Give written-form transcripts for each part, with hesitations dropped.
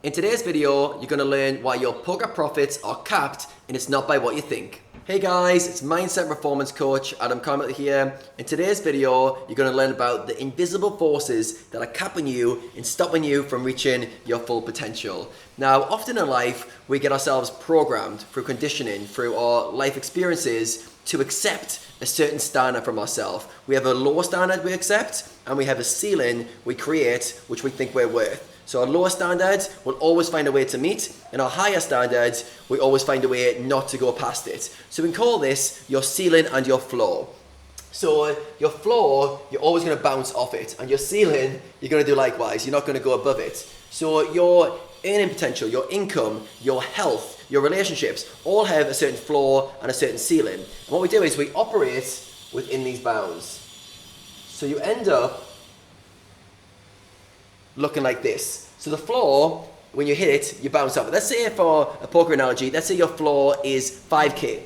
In today's video, you're going to learn why your poker profits are capped and it's not by what you think. Hey guys, it's Mindset Performance Coach Adam Carmichael here. In today's video, you're going to learn about the invisible forces that are capping you and stopping you from reaching your full potential. Now, often in life, we get ourselves programmed through conditioning, through our life experiences to accept a certain standard from ourselves. We have a lower standard we accept, and we have a ceiling we create which we think we're worth. So our lower standards will always find a way to meet, and our higher standards, we always find a way not to go past it. So we can call this your ceiling and your floor. So your floor, you're always going to bounce off it, and your ceiling, you're going to do likewise. You're not going to go above it. So your earning potential, your income, your health, your relationships, all have a certain floor and a certain ceiling. And what we do is we operate within these bounds. So you end up looking like this. So the floor, when you hit it, you bounce off it. Let's say for a poker analogy, let's say your floor is 5K.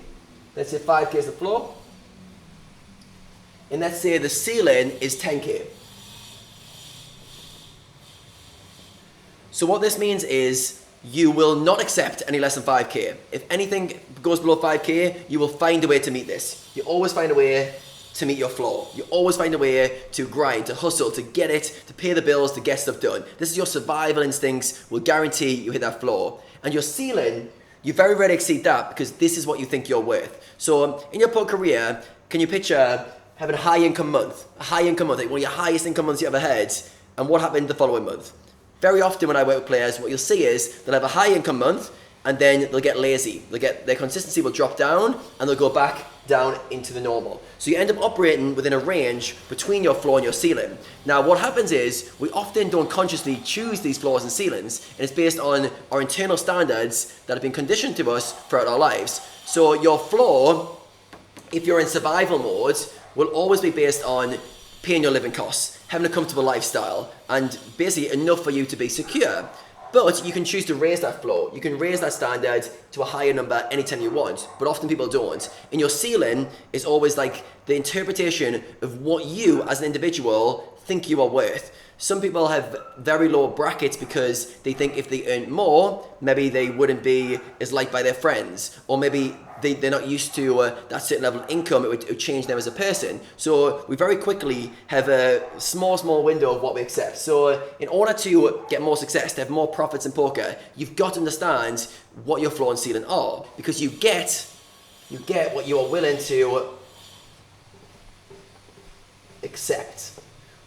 Let's say 5K is the floor. And let's say the ceiling is 10K. So what this means is you will not accept any less than 5K. If anything goes below 5K, you will find a way to meet this. You always find a way to meet your floor. You always find a way to grind, to hustle, to get it, to pay the bills, to get stuff done. This is your survival instincts will guarantee you hit that floor. And your ceiling, you very rarely exceed that because this is what you think you're worth. So in your poker career, can you picture having a high income month? A high income month, like one of your highest income months you ever had, and what happened the following month? Very often when I work with players, what you'll see is they'll have a high income month and then they'll get lazy. Their consistency will drop down and they'll go back down into the normal. So you end up operating within a range between your floor and your ceiling. Now what happens is we often don't consciously choose these floors and ceilings, and it's based on our internal standards that have been conditioned to us throughout our lives. So your floor, if you're in survival mode, will always be based on paying your living costs, having a comfortable lifestyle, and basically enough for you to be secure. But you can choose to raise that floor. You can raise that standard to a higher number anytime you want, but often people don't. And your ceiling is always like the interpretation of what you as an individual think you are worth. Some people have very low brackets because they think if they earn more, maybe they wouldn't be as liked by their friends, or maybe they're not used to that certain level of income, it would change them as a person. So we very quickly have a small window of what we accept. So in order to get more success, to have more profits in poker, you've got to understand what your floor and ceiling are, because you get what you are willing to accept.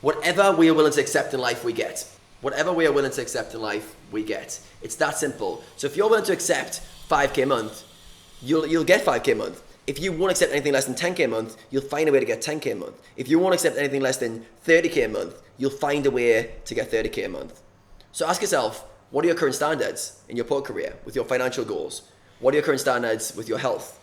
Whatever we are willing to accept in life, we get. Whatever we are willing to accept in life, we get. It's that simple. So if you're willing to accept 5K a month, you'll get 5K a month. If you won't accept anything less than 10K a month, you'll find a way to get 10K a month. If you won't accept anything less than 30K a month, you'll find a way to get 30K a month. So ask yourself, what are your current standards in your poker career with your financial goals? What are your current standards with your health?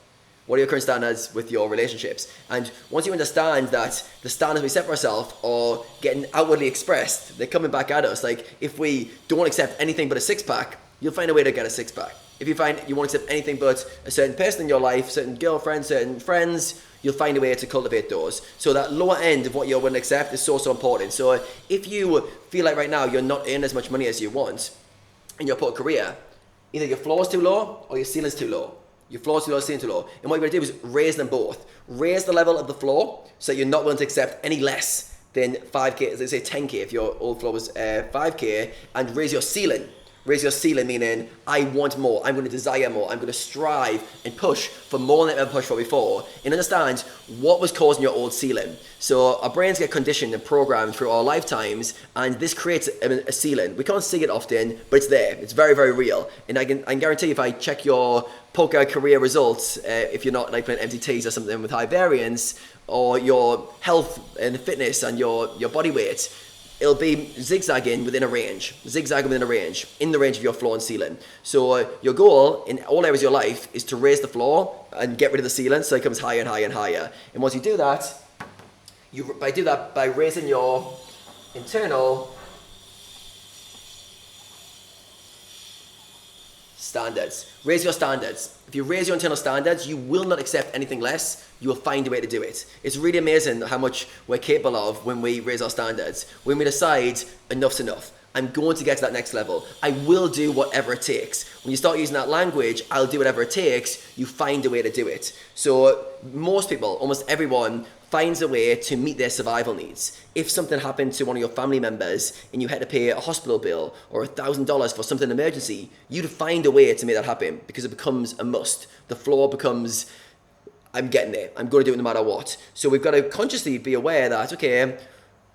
What are your current standards with your relationships? And once you understand that the standards we set for ourselves are getting outwardly expressed, they're coming back at us. Like if we don't accept anything but a six-pack, you'll find a way to get a six-pack. If you find you won't accept anything but a certain person in your life, certain girlfriend, certain friends, you'll find a way to cultivate those. So that lower end of what you're willing to accept is so important. So if you feel like right now you're not earning as much money as you want in your poker career, either your floor is too low or your ceiling is too low. Your floor is too low, ceiling too low. And what you're going to do is raise them both. Raise the level of the floor so you're not willing to accept any less than 5K, as they say 10K if your old floor was 5K, and raise your ceiling. Raise your ceiling, meaning I want more, I'm going to desire more, I'm going to strive and push for more than I've ever pushed for before, and understand what was causing your old ceiling. So our brains get conditioned and programmed through our lifetimes, and this creates a ceiling. We can't see it often, but it's there. It's very, very real. And I can guarantee if I check your poker career results, if you're not like playing MTTs or something with high variance, or your health and fitness and your body weight, it'll be zigzagging within a range, in the range of your floor and ceiling. So your goal in all areas of your life is to raise the floor and get rid of the ceiling so it comes higher and higher and higher. And once you do that, by raising your internal standards. Raise your standards. If you raise your internal standards, you will not accept anything less. You will find a way to do it. It's really amazing how much we're capable of when we raise our standards. When we decide enough's enough. I'm going to get to that next level. I will do whatever it takes. When you start using that language, I'll do whatever it takes, you find a way to do it. So most people, almost everyone, finds a way to meet their survival needs. If something happened to one of your family members and you had to pay a hospital bill or $1,000 for something emergency, you'd find a way to make that happen because it becomes a must. The floor becomes, I'm getting there. I'm going to do it no matter what. So we've got to consciously be aware that, okay,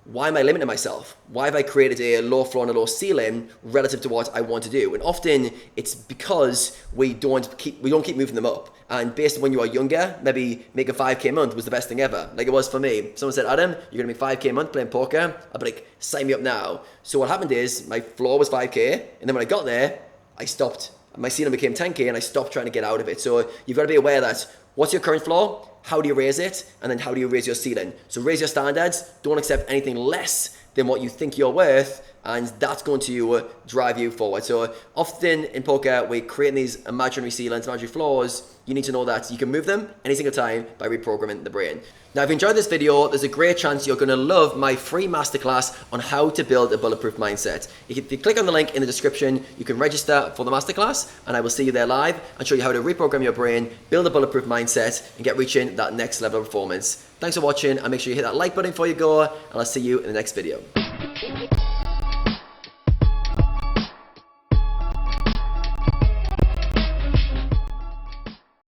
why am I limiting myself? Why have I created a low floor and a low ceiling relative to what I want to do? And often it's because we don't keep moving them up. And based on when you are younger, maybe making 5K a month was the best thing ever. Like it was for me. Someone said, Adam, you're going to make 5K a month playing poker. I'd be like, sign me up now. So what happened is my floor was 5K. And then when I got there, I stopped. My ceiling became 10K and I stopped trying to get out of it. So you've got to be aware that what's your current floor? How do you raise it? And then how do you raise your ceiling? So raise your standards. Don't accept anything less than what you think you're worth, and that's going to drive you forward. So often in poker, we're creating these imaginary ceilings, imaginary floors. You need to know that you can move them any single time by reprogramming the brain. Now, if you enjoyed this video, there's a great chance you're going to love my free masterclass on how to build a bulletproof mindset. If you click on the link in the description, you can register for the masterclass, and I will see you there live and show you how to reprogram your brain, build a bulletproof mindset, and get reaching that next level of performance. Thanks for watching, and make sure you hit that like button before you go, and I'll see you in the next video.